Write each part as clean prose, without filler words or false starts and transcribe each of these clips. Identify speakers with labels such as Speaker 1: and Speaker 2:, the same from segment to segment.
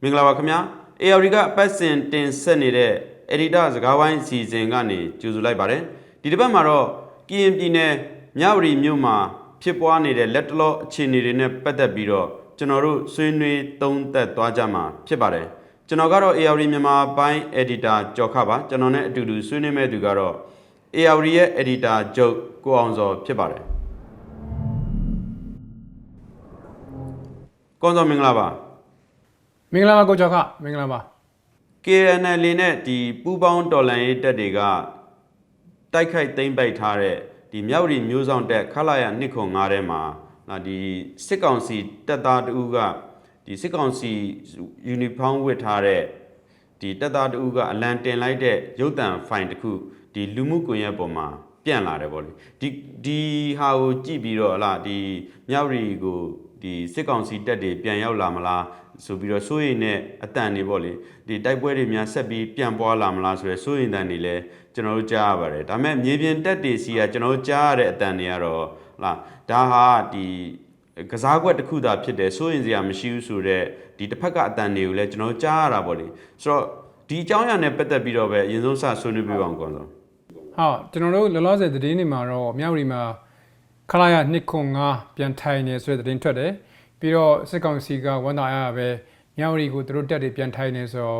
Speaker 1: မင်္ဂလာပါခင်ဗျာ ARD ကပတ်စင်တင်ဆက်နေတဲ့ editor စကားဝိုင်းအစီအစဉ်ကနေကြိုဆိုလိုက်ပါတယ်ဒီတစ်ပတ်မှာတော့ကရင်ပြည်နယ်မြဝတီမြို့မှာဖြစ်ပွားနေတဲ့လက်တလောအခြေအနေတွေနဲ့ပတ်သက်ပြီးတော့ကျွန်တော်တို့ဆွေးနွေးသုံးသပ်သွားကြမှာဖြစ်ပါတယ်ကျွန်တော်ကတော့ ARD မြန်မာပိုင်း editor ကျော်ခပါကျွန်တော်နဲ့အတူတူဆွေးနွေးမဲ့သူကတော့ ARD ရဲ့ editor ချုပ်ကိုအောင်စောဖြစ်ပါတယ်ကိုအောင်စောမင်္ဂလာပါမ
Speaker 2: င်္ဂလာပါကိုကျော်ခမင်္ဂလာပါ
Speaker 1: KNL နဲ့ဒီပူပေါင်းတော်လှန်ရေးတပ်တွေကတိုက်ခိုက်သိမ်းပိုက်ထားတဲ့ဒီမြောက်ရီမျိုးဆောင်တက်ခလာရ205ထဲမှာဒီစစ်ကောင်စီတပ်သားတဦးကဒီစစ်ကောင်စီယူနီဖောင်းဝတ်ထားတဲ့ဒီတပ်သားတဦးကအလံတင်လိုက်တဲ့ရုပ်သံဖိုင်တစ်ခုဒီလူမှုကွန်ရက်ပေါ်မှာပြန့်လာတယ်ပေါ့လေဒီဟာကိုကြည့်ပြီးတော့ဟလာဒီမြောက်ရီကိုဒီစစ်ကောင်စီတပ်တွေပြန်ရောက်လာမလားဆိုပြီးတော့စိုးရိမ်နဲ့အတန်တွေပေါ့လေဒီတိုက်ပွဲတွေများဆက်ပြီးပြန်ပွားလာမလားဆိုရယ်စိုးရိမ်တန်တွေလည်းကျွန်တော်တို့ကြားရပါတယ်ဒါပေမဲ့မြေပြင်တက်တွေစီကကျွန်တော်တို့ကြားရတဲ့အတန်တွေကတော့ဟာဒါဟာဒီကစားကွက်တစ်ခုသာဖြစ်တယ်စိုးရိမ်စရာမရှိဘူးဆိုတော့ဒီတစ်ဖက်ကအတန်တွေကိုလည်းကျွန်တော်ကြားရတာပေါ့လေဆိုတော့ဒီအကြောင်းအရာနဲ့ပတ်သက်ပြီးတော့ပဲအရင်ဆုံးစဆွေးနွေးပြပါအောင်ကောဆိုဟ
Speaker 2: ုတ်ကျွန်တော်တို့လောလောဆယ်သတင်းတွေမှာတော့မြောက်ရီမှာခလာရ205ပြန်ထိုင်နေဆိုတဲ့သတင်းထွက်တယ်ပြီးတော့စစ်ကောင်စီကဝန်တာရပဲမြောက်ရီကိုသူတို့တက်တွေပြန်ထိုင်နေဆိုတော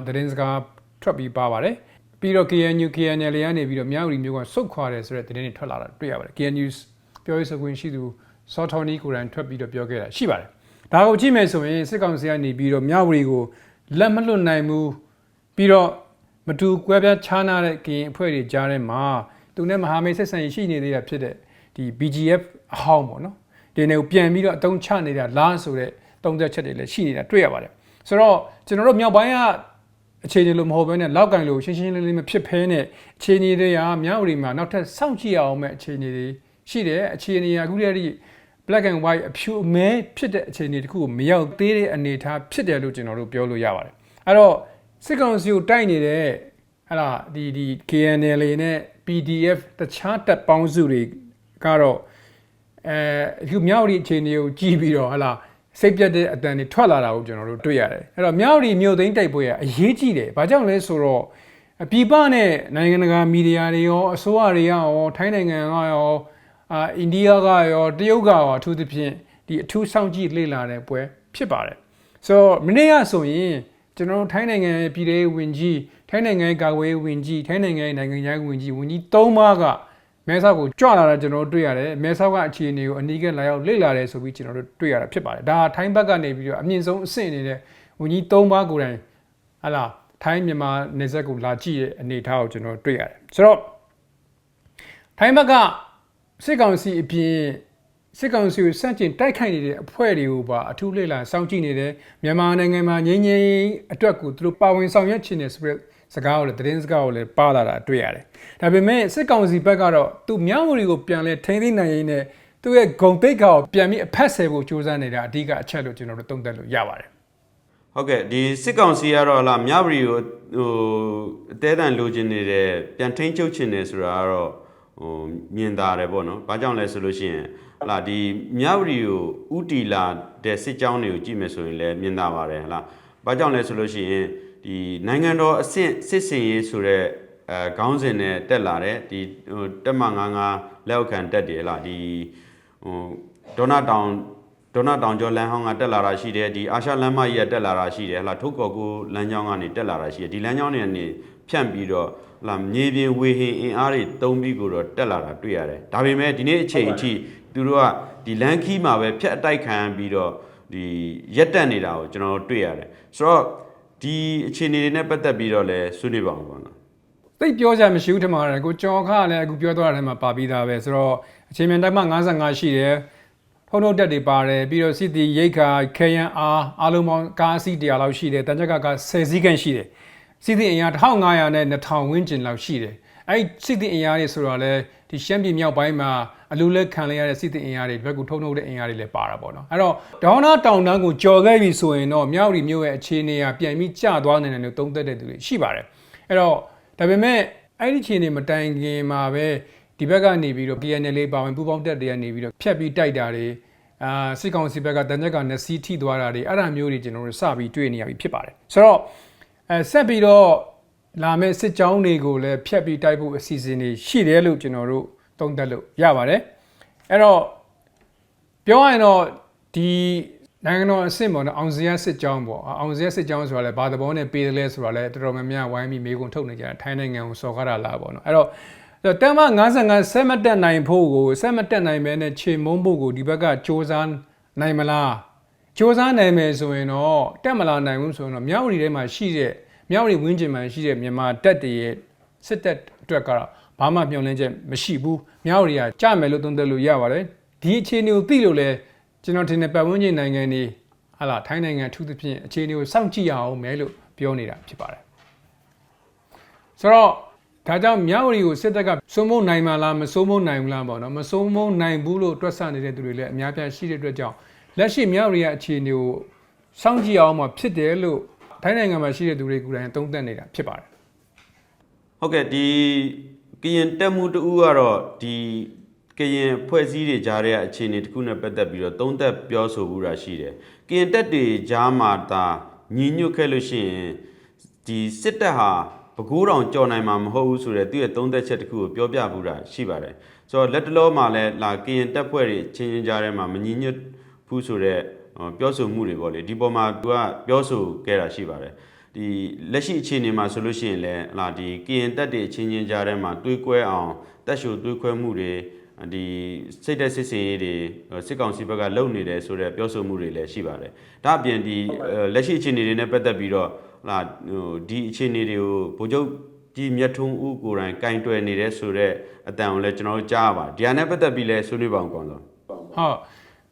Speaker 2: ့သတင်းစကားထွက်ပြီးပါပါတယ်ပြီးတော့ KNU KNL ကနေပြီးတော့မြောက်ရီမျိုးကစုတ်ခွာတယ်ဆိုတဲ့သတင်းတွေထွက်လာတာတွေ့ရပါတယ် KNU ပြောရေးဆိုခွင့်ရှိသူစောထော်နီကိုရန်ထွက်ပြီးတော့ပြောခဲ့တာရှိပါတယ်ဒါကိုကြည့်မယ်ဆိုရင်စစ်ကောင်စီကနေပြီးတော့မြောက်ရီကိုလက်မလွတ်နိုင်ဘူးပြီးတော့မတူကွဲပြားခြားနာတဲ့ကရင်အဖွဲ့တွေကြားထဲမှာသူနဲ့မဟာမိတ်ဆက်ဆံရေးရှိနေသေးတာဖြစ်တဲ့ဒီ BGF အဟောင်းပေါ့နော်ဒီနေ့ကိုပြန်ပြီးတော့အတုံးချနေတာလားဆိုတဲ့တုံးသက်ချက်တွေလည်းရှိနေတာတွေ့ရပါတယ်ဆိုတော့ကျွန်တော်တို့မြောက်ပိုင်းကအခြေအနေလိုမဟုတ်ဘဲနဲ့လောက်ကန်လိုရှင်းရှင်းလင်းလင်းမဖြစ်ဖဲနဲ့အခြေအနေတွေကမြောက်ရီမှာနောက်ထပ်စောင့်ကြည့်အောင်မဲ့အခြေအနေတွေရှိတယ်အခြေအနေကအခုတည်းက black and white အဖြူအမဲဖြစ်တဲ့အခြေအနေတခုကိုမရောက်သေးတဲ့အနေအထားဖြစ်တယ်လို့ကျွန်တော်တို့ပြောလို့ရပါတယ်အဲ့တော့စစ်ကောင်စီကိုတိုက်နေတဲ့ဟလာဒီ KNL နဲ့ PDF တခြားတပ်ပေါင်းစုတွေကတော့အခုမြောက်ရီအခြေအနေကိုကြည့်ပြီးတော့ဟလာစိတ်ပြတ်တဲ့အတန်တွေထွက်လာတာကိုကျွန်တော်တို့တွေ့ရတယ်အဲ့တော့မြောက်ရီမြို့သိမ်းတိုက်ပွဲကအရေးကြီးတယ်ဘာကြောင့်လဲဆိုတော့ပြည်ပနဲ့နိုင်ငံတကာမီဒီယာတွေရောအစိုးရတွေရောထိုင်းနိုင်ငံကရောအိန္ဒိယကရောတရုတ်ကရောအထူးသဖြင့်ဒီအထူးစောင့်ကြည့်လေ့လာတဲ့ပွဲဖြစ်ပါတယ်ဆိုတော့မနေ့ကဆိုရင်ကျွန်တော်တို့ထိုင်းနိုင်ငံရဲ့ပြည်ထောင်ဝင်ကြီးထိုင်းနိုင်ငံရဲ့ကာကွယ်ရေးဝင်ကြီးထိုင်းနိုင်ငံရဲ့နိုင်ငံခြားရေးဝန်ကြီး၃ပါးကမဲဆောက်ကိုကြွလာတာကျွန်တော်တို့တွေ့ရတယ်မဲဆောက်ကအခြေအနေကိုအနီးကပ်လာရောက်လေ့လာတယ်ဆိုပြီးကျွန်တော်တို့တွေ့ရတာဖြစ်ပါတယ်ဒါထိုင်းဘက်ကနေပြီးတော့အမြင့်ဆုံးအဆင့်နေတဲ့ဝန်ကြီး၃ပါးကိုယ်တိုင်ဟလာထိုင်းမြန်မာနယ်စပ်ကိုလာကြည့်တဲ့အနေအထားကိုကျွန်တော်တွေ့ရတယ်ဆိုတော့ထိုင်းဘက်ကစစ်ကောင်စီအပြင်စစ်ကောင်စီကိုစန့်ကျင်တိုက်ခိုက်နေတဲ့အဖွဲ့တွေကိုပါအထူးလေ့လာစောင့်ကြည့်နေတယ်မြန်မာနိုင်ငံမှာငြိမ်းချမ်းရေးအတွက်ကိုသူတို့ပါဝင်ဆောင်ရွက်ခြင်းနဲ့ဆိုတဲ့စကားကိုလည်းသတင်းစကားကိုလည်းပါလာတာတွေ့ရတယ်ဒါပေမဲ့စစ်ကောင်စီဘက်ကတော့သူမြောက်ဝတီကိုပြန်လဲထိန်းသိမ်းနိုင်ရင်းနဲ့သူ့ရဲ့ဂုံတိတ်ခါကိုပြန်ပြီးအဖက်ဆယ်ဖို့ကြိုးစားနေတာအဓိကအချက်လို့ကျွန်တော်တို့သုံးသပ်လို့ရပါတယ်ဟ
Speaker 1: ုတ်ကဲ့ဒီစစ်ကောင်စီကတော့လာမြောက်ဝတီကိုအသေးအံလိုချင်နေတယ်ပြန်ထိန်းချုပ်ချင်တယ်ဆိုတာကတော့မြင်သာတယ်ပေါ့နော်။ဘာကြောင့်လဲဆိုလို့ရှိရင်ဟလာဒီမြောက်ရီကိုဥတီလာတဲ့စစ်ကြောင်းတွေကိုကြည့်မယ်ဆိုရင်လည်းမြင်သာပါတယ်ဟလား။ဘာကြောင့်လဲဆိုလို့ရှိရင်ဒီနိုင်ငံတော်အဆင့်စစ်စင်ရေးဆိုတဲ့ခေါင်းစဉ်နဲ့တက်လာတဲ့ဒီတက်မ55လက်အောက်ခံတက်တယ်ဟလားဒီဒေါနာတောင်ကျော်လမ်းဟောင်းကတက်လာတာရှိတယ်ဒီအာရှလမ်းမကြီးကတက်လာတာရှိတယ်ဟလားထုတ်ကော်ကိုလမ်းကြောင်းကနေတက်လာတာရှိတယ်ဒီလမ်းကြောင်းတွေကနေဖြန့်ပြီးတော့လာမြေပြင်ဝေဟင်အင်အားတွေတုံးပြီးကိုတော့တက်လာတာတွေ့ရတယ်ဒါပေမဲ့ဒီနေ့အချိန်အထိသူတို့ကဒီလမ်းခီးမှာပဲဖြတ်အတိုက်ခံပြီးတော့ဒီရက်တက်နေတာကိုကျွန်တော်တို့တွေ့ရတယ်ဆိုတော့ဒီအခြေအနေတွေနဲ့ပတ်သက်ပြီးတော့လည်းဆွေးနွေးပါအောင်ပေါ့နော်
Speaker 2: သိပြောကြမရှိဘူးထင်ပါတယ်ကိုကျော်ခကလည်းအခုပြောသွားတဲ့ထဲမှာပါပြီးသားပဲဆိုတော့အချိန်မြန်တိုက်မှ55ရှိတယ်ထုံးထုံးတက်တွေပါတယ်ပြီးတော့စစ်တီရိတ်ခါခဲယန်အားလုံးပေါင်းကားအစီး100လောက်ရှိတယ်တန်ချက်က10စီးခန့်ရှိတယ်စစ်တီအင်အား1500နဲ့2000ဝန်းကျင်လောက်ရှိတယ်အဲ့စစ်တီအင်အားတွေဆိုတော့လေဒီရှမ်းပြည်မြောက်ပိုင်းမှာအလူလက်ခံရတဲ့စစ်တီအင်အားတွေဘက်ကိုထုံထုံတဲ့အင်အားတွေလည်းပါတာပေါ့နော်အဲ့တော့ဒေါနာတောင်တန်းကိုကြော်ခဲ့ပြီဆိုရင်တော့မြောက်ရီမြို့ရဲ့အခြေအနေကပြန်ပြီးကျသွားနိုင်တယ်လို့သုံးသပ်တဲ့သူတွေရှိပါတယ်အဲ့တော့ဒါပေမဲ့အဲ့ဒီအခြေအနေမတိုင်ခင်မှာပဲဒီဘက်ကနေပြီးတော့ KNL ပါဝင်ပူပေါင်းတက်တွေကနေပြီးတော့ဖြတ်ပြီးတိုက်တာတွေ စစ်ကောင်စီဘက်ကတန်ကြက်ကနဲ့စီထိသွားတာတွေအဲ့ဒါမျိုးတွေကျွန်တော်တို့စပြီးတွေ့နေရပြီဖြစ်ပါတယ်ဆိုတော့ဆက်ပြီးတော့လာမယ့်စစ်ကြောင်းတွေကိုလည်းဖျက်ပြီးတိုက်ဖို့အစီအစဉ်တွေရှိတယ်လို့ကျွန်တော်တို့သုံးသပ်လို့ရပါတယ်အဲ့တော့ပြောရရင်တော့ဒီနိုင်ငံတော်အဆင့်ပေါ့နော်အောင်စရာစစ်ကြောင်းပေါ့အောင်စရာစစ်ကြောင်းဆိုတာလည်းဘာသဘောနဲ့ပေးတယ်လဲဆိုတာလည်းတော်တော်များများဝိုင်းပြီးမေးခွန်းထုတ်နေကြတယ်ထိုင်းနိုင်ငံကိုစော်ကားတာလားပေါ့နော်အဲ့တော့တမ်းမ55ဆက်မတက်နိုင်ဖို့ကိုဆက်မတက်နိုင်မဲနဲ့ခြေမုံဖို့ကိုဒီဘက်ကစ조사နိုင်မလားစ조사နိုင်မယ်ဆိုရင်တော့တက်မလာနိုင်ဘူးဆိုရင်တော့မြောက်ရီထဲမှာရှိတဲ့မြောက်ရီဝင်းကျင်မှာရှိတဲ့မြန်မာတပ်တွေရဲ့စစ်တပ်အတွက်ကတော့ဘာမှမျှော်လင့်ချက်မရှိဘူးမြောက်ရီကကြမယ်လို့သုံးသပ်လို့ရပါတယ်ဒီအခြေအနေကိုသိလို့လဲကျွန်တော်ထင်တဲ့ပတ်ဝန်းကျင်နိုင်ငံတွေဟာလာထိုင်းနိုင်ငံအထူးသဖြင့်အခြေအနေကိုစောင့်ကြည့်ရအောင်မယ်လို့ပြောနေတာဖြစ်ပါတယ်ဆိုတော့ဒါကြောင့်မြောက်ရီကိုစစ်တပ်ကစိုးမိုးနိုင်မှာလားမစိုးမိုးနိုင်ဘူးလားပေါ့နော်မစိုးမိုးနိုင်ဘူးလို့တွက်ဆနေတဲ့သူတွေလည်းအများပြားရှိတဲ့အတွက်ကြောင့်လက်ရှိမြောက်ရီရဲ့အခြေအနေကိုစောင့်ကြည့်အောင်မှဖြစ်တယ်လို့ထိုင်းနိုင်ငံမှာရှိတဲ့သူတွေကိုယ်တိုင်သုံးသပ်နေတာဖြစ်ပါတယ်
Speaker 1: ဟုတ်ကဲ့ဒီကရင်တက်မှုတူကတော့ဒီကရင်ဖွဲ့စည်းတွေကြားတဲ့အခြေအနေတစ်ခုနဲ့ပတ်သက်ပြီးတော့သုံးသပ်ပြောဆိုမှုတာရှိတယ်ကရင်တက်တွေကြားမှာဒါညီညွတ်ခဲ့လို့ရှိရင်ဒီစစ်တပ်ဟာပဲခူးတောင်ကြော်နိုင်မှာမဟုတ်ဘူးဆိုတဲ့သူရဲ့သုံးသက်ချက်တစ်ခုကိုပြောပြမှုတာရှိပါတယ်ဆိုတော့လက်တလောမှာလည်းလာကရင်တက်ဖွဲ့တွေချင်းချင်းကြားထဲမှာမညီညွတ်ဘူးဆိုတဲ့ပြောဆိုမှုတွေပေါ့လေဒီပေါ်မှာသူကပြောဆိုခဲ့တာရှိပါတယ်ဒီလက်ရှိအခြေအနေမှာဆိုလို့ရှိရင်လည်းလာဒီကရင်တက်တွေချင်းချင်းကြားထဲမှာတွေးကွဲအောင်တက်ရှိုတွေးခွဲမှုတွေဒီစိတ်သက်စစ်စင်ရေးတွေစစ်ကောင်စီဘက်ကလုပ်နေတယ်ဆိုတဲ့ပြောဆိုမှုတွေလည်းရှိပါတယ်ဒါအပြင်ဒီလက်ရှိအခြေအနေတွေနဲ့ပတ်သက်ပြီးတော့လာဒီအခြေအနေတွေကိုဗိုလ်ချုပ်ကြီးမြတ်ထွန်းဦးကိုယ်တိုင်ကင်တွယ်နေတဲ့ဆိုတဲ့အတန်ကိုလည်းကျွန်တော်တို့ကြားရပါဒီဟာနဲ့ပတ်သက်ပြီးလည်းဆွေးနွေးပါအောင်ကောင်းဆုံ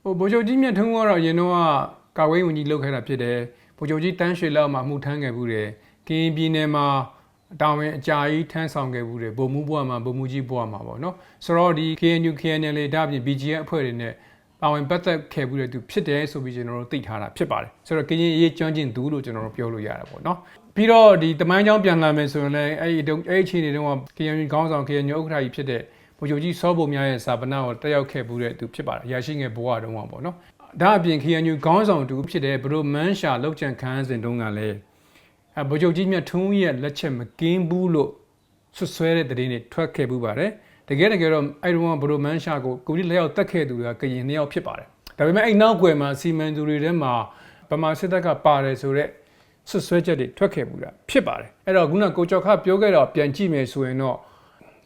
Speaker 1: းဟ
Speaker 2: ုတ်ဗိုလ်ချုပ်ကြီးမြတ်ထွန်းကတော့အရင်တော့ကာဝေးဝန်ကြီးလုပ်ခဲ့တာဖြစ်တယ်ဗိုလ်ချုပ်ကြီးတန်းရွှေလောက်မှာမှုထမ်းခဲ့ဘူးတယ်ကရင်ပြည်နယ်မှာတာဝန်အကြာကြီးထမ်းဆောင်ခဲ့ဘူးတယ်ဗိုလ်မှူးဘွားမှာဗိုလ်မှူးကြီးဘွားမှာပေါ့နော်ဆိုတော့ဒီ KNU KNL ဒါအပြင် BGF အဖွဲ့တွေနဲ့ပါဝင်ပတ်သက်ခဲ့ဘူးတဲ့သူဖြစ်တယ်ဆိုပြီးကျွန်တော်တို့သိထားတာဖြစ်ပါတယ်ဆိုတော့ကရင်ရေးကျွမ်းကျင်သူလို့ကျွန်တော်တို့ပြောလို့ရတာပေါ့နော်ပြီးတော့ဒီတမိုင်းကြောင်းပြန်လာမယ်ဆိုရင်လည်းအဲ့အခြေအနေတုန်းက KNU ခေါင်းဆောင် KNU ဥက္ကဋ္ဌကြီးဖြစ်တဲ့ဗိုလ်ချုပ်ကြီးစောဘုံများရဲ့စာပနာကိုတက်ရောက်ခဲ့ဘူးတဲ့သူဖြစ်ပါတယ်ရရှိငယ်ဘဝတုန်းကပေါ့နော်ဒါအပြင် KNU ခေါင်းဆောင်တူဖြစ်တဲ့ဘရိုမန်းရှာလောက်ချန်ခန်းစဉ်တုန်းကလည်းဗိုလ်ချုပ်ကြီးမြတ်ထွန်းရဲ့လက်ချက်မကင်းဘူးလို့ဆွဆွဲတဲ့သတင်းတွေထွက်ခဲ့ဘူးပါတယ်တကယ်တော့အဲ့တုန်းကဘရိုမန်းရှာကိုကိုကြီးလက်ရောက်တက်ခဲ့သူကကရင်နှစ်ယောက်ဖြစ်ပါတယ်ဒါပေမဲ့အဲ့နောက်ွယ်မှာစီမံသူတွေထဲမှာဗမာစစ်တပ်ကပါတယ်ဆိုတော့ဆွဆွဲချက်တွေထွက်ခဲ့ဘူးတာဖြစ်ပါတယ်အဲ့တော့ခုနကိုကျော်ခပြောခဲ့တော့ပြန်ကြည့်မယ်ဆိုရင်တော့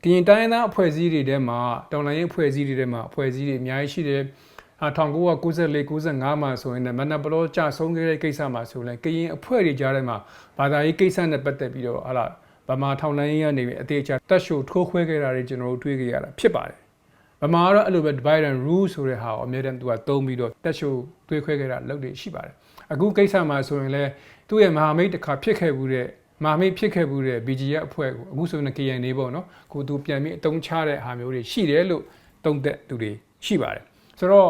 Speaker 2: ကရင်တိုင်းသားအဖွဲ့အစည်းတွေထဲမှာတော်လိုင်းရေးအဖွဲ့အစည်းတွေထဲမှာအဖွဲ့အစည်းတွေအများကြီးရှိတယ်1994-95မှာဆိုရင်လည်းမနက်ပလောကြဆုံးခဲ့တဲ့ကိစ္စမှာဆိုရင်ကရင်အဖွဲ့တွေကြားထဲမှာဘာသာရေးကိစ္စနဲ့ပတ်သက်ပြီးတော့ဟာလာဗမာထောင်လိုင်းရေးကနေအသေးချာတက်ရှိုထိုးခွဲခဲ့တာတွေကျွန်တော်တို့တွေ့ကြရတာဖြစ်ပါတယ်ဗမာကတော့အဲ့လိုပဲ divide and rule ဆိုတဲ့ဟာကိုအများတန်းသူကသုံးပြီးတော့တက်ရှိုတွေးခွဲခဲ့တာလုပ်တွေရှိပါတယ်အခုကိစ္စမှာဆိုရင်လည်းသူ့ရဲ့မဟာမိတ်တစ်ခါဖြစ်ခဲ့ဘူးတဲ့မဟာမိတ်ဖြစ်ခဲ့ဘူးတဲ့ BGF အဖွဲ့ကိုအခုဆိုရင် KNA ပေါ့နော်ကိုသူပြန်ပြီးအတုံးချတဲ့ဟာမျိုးတွေရှိတယ်လို့သုံးသက်သူတွေရှိပါတယ်ဆိုတော့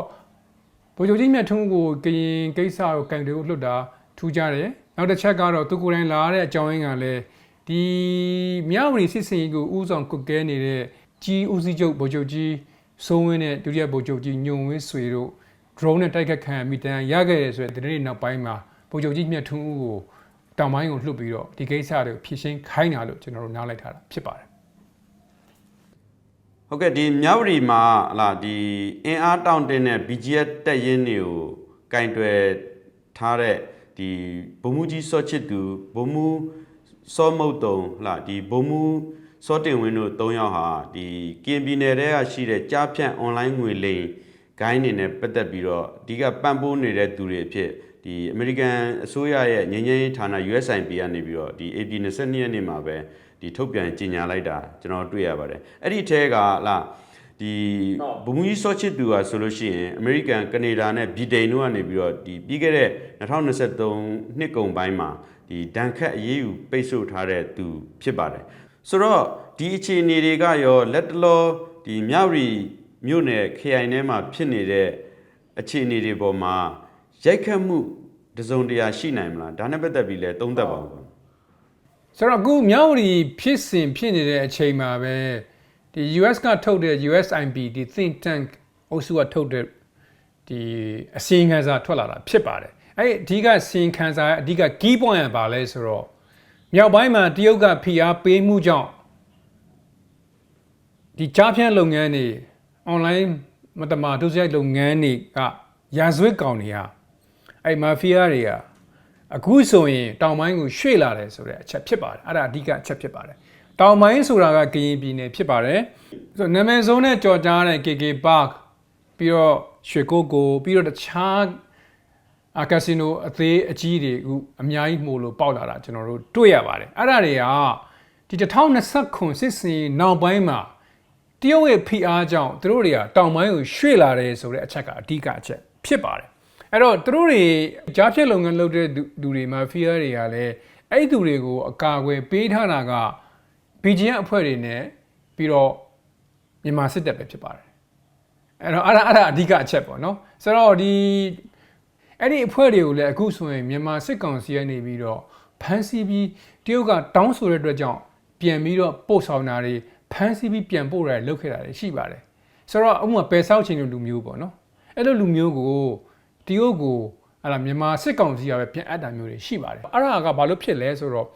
Speaker 2: ဗိုလ်ချုပ်ကြီးမြတ်ထွန်းကိုကရင်ကိစ္စကိုကင်တယ်ကိုလွတ်တာထူးကြတယ်နောက်တစ်ချက်ကတော့သူကိုယ်တိုင်လာတဲ့အကြောင်းရင်းကလည်းဒီမြောက်ရီစစ်စင်ရေးကိုဥဆောင်ကုတ်ကဲနေတဲ့ကြီးဦးစီးချုပ်ဗိုလ်ချုပ်ကြီးစိုးဝင်းနဲ့ဒုတိယဗိုလ်ချုပ်ကြီးညုံဝင်းဆွေတို့ drone နဲ့တိုက်ခတ်ခံမိတန်းရခဲ့တယ်ဆိုတဲ့တဲ့နေ့နောက်ပိုင်းမှာဗိုလ်ချုပ်ကြီးမြတ်ထွန်းဦးကိုတောင်ပိုင်းကိုလှုပ်ပြီးတော့ဒီကိစ္စတွေကိုဖြည့်ရှင်းခိုင်းတာလို့ကျွန်တော်တို့နားလိုက်ထားတာဖြစ်ပါတယ်ဟ
Speaker 1: ုတ်ကဲ့ဒီမြောက်ရီမှာလာဒီအင်အားတောင့်တင်းတဲ့ BGF တက်ရင်းတွေကိုကင်တွယ်ထားတဲ့ဒီဗိုလ်မှူးကြီးစောချစ်သူဗိုလ်မှူးစောမုတ်တုံလာဒီဗိုလ်မှူးစောတင်ဝင်းတို့၃ယောက်ဟာဒီကင်ပြည်နယ်ထဲကရှိတဲ့ကြားဖြန့် online ငွေလိမ်ဂိုင်းတွေနဲ့ပတ်သက်ပြီးတော့ဒီကပံ့ပိုးနေတဲ့သူတွေအဖြစ်ဒီအမေရိကန်အစိုးရရဲ့ငြိမ်းချမ်းရေးဌာန USIP ကနေပြီးတော့ဒီ AP 22ရက်နေ့မှာပဲဒီထုတ်ပြန်ကြေညာလိုက်တာကျွန်တော်တွေ့ရပါတယ်အဲ့ဒီထဲကလာဒီဗိုလ်မှူးကြီးစောချစ်သူကဆိုလို့ရှိရင်အမေရိကန်ကနေဒါနဲ့ဗြိတိန်တို့ကနေပြီးတော့ဒီပြီးခဲ့တဲ့2023နှစ်ကုန်ပိုင်းမှာဒီဒဏ်ခတ်အရေးယူပိတ်ဆို့ထားတဲ့သူဖြစ်ပါတယ်ဆိုတော့ဒီအခြေအနေတွေကရောလက်တလောဒီမြောက်ရီမြို့နယ် KI ထဲမှာဖြစ်နေတဲ့အခြေအနေတွေပေါ်မှာရိုက်ခတ်မှုတစုံတရာရှိနိုင်မလားဒါနဲ့ပတ်သက်ပြီးလဲသုံးသပ်ပါဦးဆ
Speaker 2: ိုတော့အခုမြောက်ရီဖြစ်စဉ်ဖြစ်နေတဲ့အချိန်မှာပဲဒီ US ကထုတ်တဲ့ USIP ဒီ think tank အုပ်စုကထုတ်တဲ့ ဒီအစီရင်ခံစာထွက်လာတာဖြစ်ပါတယ်အဲ့အဓိကစီရင်ခံစာအဓိက key point ကပါလဲဆိုတော့မြောက်ပိုင်းမှာတရုတ်ကဖိအားပေးမှုကြောင့်ဒီကြားဖြန့်လုပ်ငန်းတွေ online မတမာဒုစရိုက်လုပ်ငန်းတွေကရာဇဝတ်ကောင်တွေကအဲ့မာဖီးယားတွေကအခုဆိုရင်တောင်ပိုင်းကိုရွှေ့လာတယ်ဆိုတဲ့အချက်ဖြစ်ပါတယ်အဲ့ဒါအဓိကအချက်ဖြစ်ပါတယ်တောင်ပိုင်းဆိုတာကကရင်ပြည်နယ်ဖြစ်ပါတယ်ဆိုနာမည်ဆုံးနဲ့ကြော်ကြားတဲ့ KK Park ပြီးတော့ရွှေကုတ်ကိုပြီးတော့တခြားကက်စီနိုအသေးအကြီးတွေအခုအများကြီးမှုလို့ပေါက်လာတာကျွန်တော်တို့တွေ့ရပါတယ်အဲ့ဒါတွေကဒီ2029စစ်စင်နောက်ပိုင်းမှာတရုတ်ရဲ့ဖိအားကြောင့်သူတို့တွေကတောင်ပိုင်းကိုရွှေ့လာတယ်ဆိုတဲ့အချက်ကအဓိကအချက်ဖြစ်ပါတယ်အဲ့တော့သူတို့တွေကြားဖြတ်လုပ်ငန်းလုပ်တဲ့လူတွေမှာဖီးယားတွေကလည်းအဲ့သူတွေကိုအကာအကွယ်ပေးထားတာက BGN အဖွဲ့တွေနဲ့ပြီးတော့မြန်မာစစ်တပ်ပဲဖြစ်ပါတယ်အဲ့တော့အဲ့ဒါအဓိကအချက်ပေါ့နော်ဆိုတော့ဒီအဲ့ဒီအဖွဲ့တွေကိုလည်းအခုဆိုရင်မြန်မာစစ်ကောင်စီကနေပြီးတော့ဖမ်းဆီးပြီးတရုတ်ကတောင်းဆိုတဲ့အတွက်ကြောင့်ပြန်ပြီးတော့ပို့ဆောင်တာတွေဖမ်းဆီးပြီးပြန်ပို့တာတွေလုပ်ခဲ့တာတွေရှိပါတယ်ဆိုတော့ဥပမာပယ်ဆောက်ခြင်းလူမျိုးပေါ့နော်အဲ့လိုလူမျိုးကိုတရုတ်ကိုအဲ့ဒါမြန်မာစစ်ကောင်စီကပဲပြန်အပ်တာမျိုးတွေရှိပါတယ်အဲ့ဒါကဘာလို့ဖြစ်လဲဆိုတော့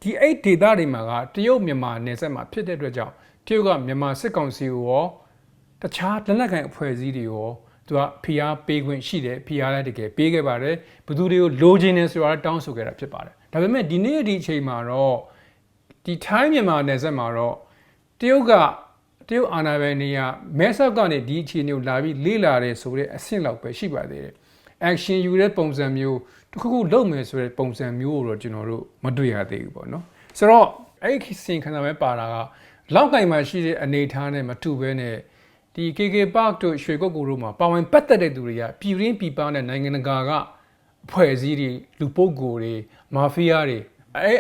Speaker 2: ဒီအဲ့ဒေသတွေမှာကတရုတ်မြန်မာနယ်စပ်မှာဖြစ်တဲ့အတွက်ကြောင့်တရုတ်ကမြန်မာစစ်ကောင်စီကိုရောတခြားလက်နက်ကိုင်အဖွဲ့အစည်းတွေရောသူကဖိအားပေးခွင့်ရှိတယ်ဖိအားလည်းတကယ်ပေးခဲ့ပါတယ်ဘယ်သူတွေကိုလိုချင်နေဆိုတာတောင်းဆိုခဲ့တာဖြစ်ပါတယ်ဒါပေမဲ့ဒီနေ့ဒီအချိန်မှာတော့ဒီထိုင်းမြန်မာနယ်စပ်မှာတော့တရုတ်အာဏာပိုင်တွေကမဲဆောက်ကနေဒီအခြေအနေကိုလာပြီးလေ့လာတယ်ဆိုတဲ့အဆင့်လောက်ပဲရှိပါသေးတယ် action ယူတဲ့ပုံစံမျိုးတစ်ခုခုလုပ်မယ်ဆိုတဲ့ပုံစံမျိုးကိုတော့ကျွန်တော်တို့မတွေ့ရသေးဘူးပေါ့နော်ဆိုတော့အဲ့ဒီစင်ခဏပဲပါတာကလောက်ကင်မှာရှိတဲ့အနေအထားနဲ့မတူဘဲနဲ့ဒီ KK Park တို့ရွှေကုတ်ကူတို့မှာပါဝင်ပတ်သက်တဲ့သူတွေကပြည်ရင်းပြည်ပနဲ့နိုင်ငံတကာကအဖွဲ့အစည်းတွေလူပုဂ္ဂိုလ်တွေမာဖီးယားတွေ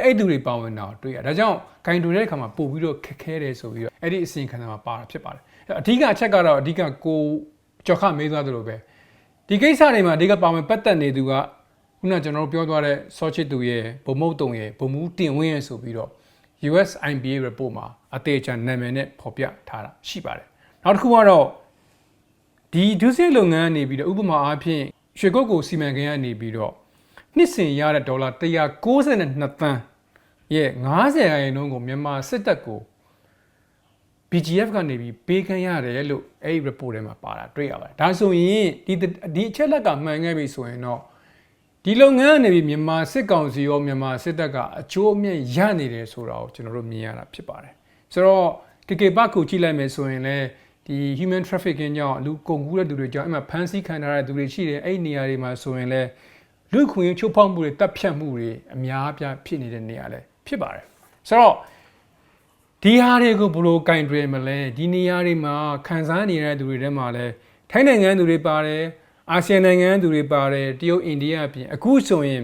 Speaker 2: အဲ့သူတွေပါဝင်တာတွေ့ရဒါကြောင့်ဂိုင်တူတဲ့အခါမှာပို့ပြီးတော့ခက်ခဲတယ်ဆိုပြီးတော့အဲ့ဒီအစီအခံမှာပါတာဖြစ်ပါတယ်အဓိကအချက်ကတော့အဓိကကိုကြော်ခမေးသွားသလိုပဲဒီကိစ္စတွေမှာအဓိကပါဝင်ပတ်သက်နေသူကခုနကျွန်တော်တို့ပြောသွားတဲ့စောချစ်သူရဲ့ဗိုလ်မုတ်တုံရဲ့ဗိုလ်မူးတင်ဝင်းရဲ့ဆိုပြီးတော့ US IBA report မှာအသေးချာနာမည်နဲ့ဖော်ပြထားတာရှိပါတယ်နောက်တစ်ခုကတော့ဒီဒုစရိုက်လုပ်ငန်းနေပြီးတော့ဥပမာအားဖြင့်ရွှေကုတ်ကိုစီမံကိန်းကနေပြီးတော့နှစ်စဉ်ရတဲ့ဒေါ်လာ192သန်းရဲ့90%ကိုမြန်မာစစ်တပ်ကို BGF ကနေပြီးပေးခံရတယ်လို့အဲ့ဒီ report ထဲမှာပါတာတွေ့ရပါတယ်ဒါဆိုရင်ဒီအချက်လက်ကမှန်ခဲ့ပြီဆိုရင်တော့ဒီလုပ်ငန်းကနေပြီးမြန်မာစစ်ကောင်စီရောမြန်မာစစ်တပ်ကအကျိုးအမြတ်ရနေတယ်ဆိုတာကိုကျွန်တော်တို့မြင်ရတာဖြစ်ပါတယ်ဆိုတော့ KK Park ကိုကြည့်လိုက်မယ်ဆိုရင်လည်းဒီ human trafficking ကြောင့်လူကုန်ကူးတဲ့သူတွေကြောင့်အဲ့မှာဖမ်းဆီးခံထားတဲ့သူတွေရှိတယ်အဲ့ဒီနေရာတွေမှာဆိုရင်လည်းလူခွင့်ချိုးဖောက်မှုတွေတပ်ဖြတ်မှုတွေအများအပြားဖြစ်နေတဲ့နေရာလည်းဖြစ်ပါတယ်ဆိုတော့ဒီဟာတွေကိုဘယ်လိုကင်တွယ်မလဲဒီနေရာတွေမှာခံစားနေတဲ့သူတွေထဲမှာလည်းထိုင်းနိုင်ငံသူတွေပါတယ်အာဆီယံနိုင်ငံသူတွေပါတယ်တရုတ်အိန္ဒိယအပြင်အခုဆိုရင်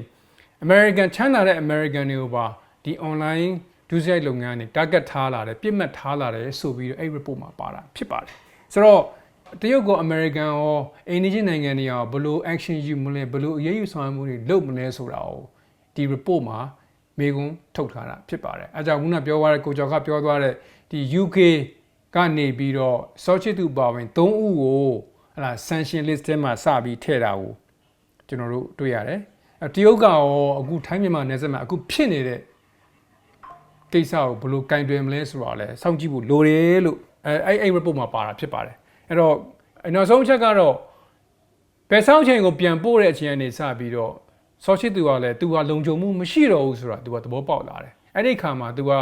Speaker 2: American ချမ်းသာတဲ့ American တွေကိုပါဒီ online ဒုစရိုက်လုပ်ငန်းတွေ target ထားလာတယ်ပြစ်မှတ်ထားလာတယ်ဆိုပြီးတော့အဲ့ report မှာပါတာဖြစ်ပါတယ်ဆိုတော့တရုတ်က American ရောအိန္ဒိယနိုင်ငံတွေရောဘယ်လို action ယူမလဲဘယ်လိုအရေးယူဆောင်မှုတွေလုပ်မလဲဆိုတာကိုဒီ report မှာမေကွန်းထုတ်ထားတာဖြစ်ပါတယ်အဲကြောင့်ခုနပြောသွားတဲ့ကိုကျော်ကပြောသွားတဲ့ဒီ UK ကနေပြီးတော့စောချစ်သူပါဝင်3ဦးကိုဟလာ sanction list ထဲမှာစပြီးထည့်တာကိုကျွန်တော်တို့တွေ့ရတယ်တရုတ်ကရောအခုထိုင်းမြန်မာနယ်စပ်မှာအခုဖြစ်နေတဲ့ကိစ္စကိုဘယ်လိုကင်တွယ်မလဲဆိုတော့လဲစောင့်ကြည့်ဖို့လိုတယ်လို့အဲ့ report မှာပါတာဖြစ်ပါတယ်အဲ့တော့နောက်ဆုံးအချက်ကတော့ဘယ်ဆောင်ချိန်ကိုပြန်ပို့တဲ့အချိန်ကနေစပြီးတော့ဆော့ချစ်သူကလည်းသူကလုံခြုံမှုမရှိတော့ဘူးဆိုတာသူကသဘောပေါက်လာတယ်အဲ့ဒီခါမှာသူက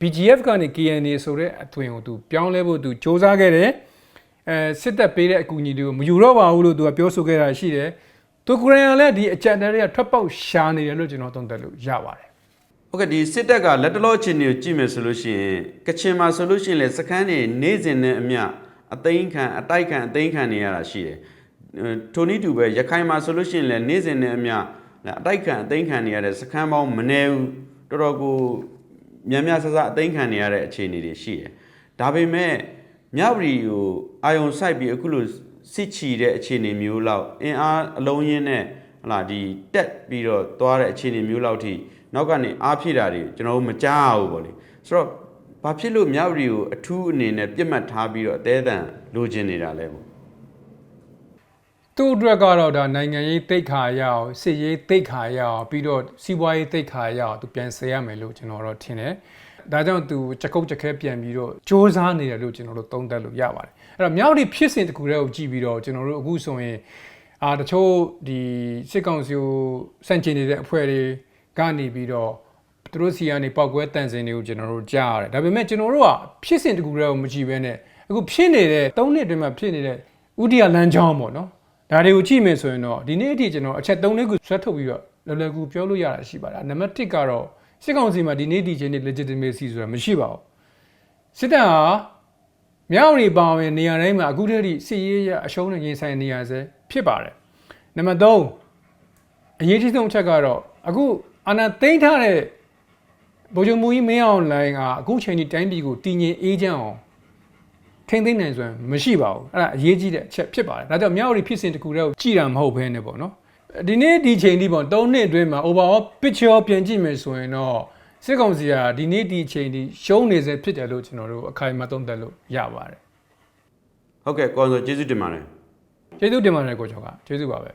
Speaker 2: BGF ကနေ KNA ဆိုတဲ့အသွင်ကိုသူပြောင်းလဲဖို့သူစ조사ခဲ့တယ်စစ်တပ်ပေးတဲ့အကူအညီတွေကိုမယူတော့ပါဘူးလို့သူကပြောဆိုခဲ့တာရှိတယ်သူကိုရီးယားလည်းဒီအကြံတဲတွေကထွက်ပေါက်ရှာနေတယ်လို့ကျွန်တော်သုံးသပ်လို့ရပါတယ်
Speaker 1: ဟုတ်ကဲ့ဒီစစ်တပ်ကလက်တလောချင်းတွေကိုကြည့်မယ်ဆိုလို့ရှိရင်ကချင်မှာဆိုလို့ရှိရင်လေစခန်းတွေနေစဉ်နဲ့အမျှအသိမ်းခံအတိုက်ခံအသိမ်းခံနေရတာရှိတယ်ထိုနည်းတူပဲရခိုင်မှာဆိုလို့ရှိရင်လေနေစဉ်နဲ့အမျှအတိုက်ခံအသိမ်းခံနေရတဲ့စခန်းပေါင်းမနေဘူးတော်တော်ကိုများများဆဆအသိမ်းခံနေရတဲ့အခြေအနေတွေရှိတယ်ဒါပေမဲ့မြဝတီကိုအာယုံစိုက်ပြီးအခုလိုစစ်ချီတဲ့အခြေအနေမျိုးလောက်အင်အားအလုံးရင်းနဲ့ဟလာဒီတက်ပြီးတော့သွားတဲ့အခြေအနေမျိုးလောက်ထိနောက်ကနေအားဖြည့်တာတွေကျွန်တော်တို့မကြားဘူးပေါ့လေဆိုတော့ဘာဖြစ်လို့မြဝတီကိုအထူးအနေနဲ့ပြစ်မှတ်ထားပြီးတော့အသေးအံလိုချင်နေတာလဲပေါ့
Speaker 2: သူ သူ့အတွက်ကတော့ဒါနိုင်ငံရေးတိတ်ခါရအောင်စစ်ရေးတိတ်ခါရအောင်ပြီးတော့စီးပွားရေးတိတ်ခါရအောင်သူပြန်ဆယ်ရမယ်လို့ကျွန်တော်တို့ထင်တယ်ဒါကြောင့်သူချက်ကုတ်ချက်ခဲပြန်ပြီးတော့စ조사နေတယ်လို့ကျွန်တော်တို့သုံးသပ်လို့ရပါတယ်အဲ့တော့မြောက်ဒီဖြစ်စဉ်တစ်ခုတည်းကိုကြည့်ပြီးတော့ကျွန်တော်တို့အခုဆိုရင်တချို့ဒီစစ်ကောင်စီကိုစန့်ကျင်နေတဲ့အဖွဲ့တွေကနေပြီးတော့သူတို့စီကနေပောက်ကွဲတန်စင်တွေကိုကျွန်တော်တို့ကြားရတယ်ဒါပေမဲ့ကျွန်တော်တို့ကဖြစ်စဉ်တစ်ခုတည်းကိုမကြည့်ဘဲနဲ့အခုဖြစ်နေတဲ့3နှစ်အတွင်းမှာဖြစ်နေတဲ့ဥဒိယလမ်းကြောင်းပေါ့နော်ဒါတွေကိုကြည့်မယ်ဆိုရင်တော့ဒီနေ့အထိကျွန်တော်အချက်3လေးခုဆွဲထုတ်ပြီးတော့လောလောကူပြောလို့ရတာရှိပါတယ်နံပါတ်1ကတော့စစ်ကောင်စီမှာဒီနေ့ဒီချိန်နဲ့ legitimacy ဆိုတာမရှိပါဘူးစစ်တပ်ဟာမြောက်ရီပါဝင်နေရာတိုင်းမှာအခုတည်းကစစ်ရေးရအရှုံးနဲ့ရင်ဆိုင်နေရဆဲဖြစ်ပါတယ်နံပါတ်3အရေးကြီးဆုံးအချက်ကတော့အခုအာဏာသိမ်းထားတဲ့ဗိုလ်ချုပ်မူကြီးမင်းအောင်လှိုင်ကအခုချိန်ဒီတိုင်းပြည်ကိုတည်ငြိမ်အေးချမ်းအောင်ထိန်းသိမ်းနိုင်စွမ်းမရှိပါဘူးအဲ့ဒါအရေးကြီးတဲ့အချက်ဖြစ်ပါတယ်ဒါကြောင့်မြောက်ရီဖြစ်စဉ်တစ်ခုတည်းကိုကြည်တာမဟုတ်ဘဲနဲ့ပေါ့နော်ဒီနေ့ဒီချိန်ဒီပေါ့3နှစ်အတွင်းမှာ overall picture ပြန်ကြည့်မယ်ဆိုရင်တော့စစ်ကောင်စီကဒီနေ့ဒီချိန်ဒီရှုံးနေစေဖြစ်တယ်လို့ကျွန်တော်တို့အခိုင်အမာသုံးသပ်လို့ရပါတယ်
Speaker 1: ဟုတ်ကဲ့ကိုယ်ဆိုကျေးဇူးတင်ပါတယ်
Speaker 2: ကျေးဇူးတင်ပါတယ်ကိုကျော်ကကျေးဇူးပါပဲ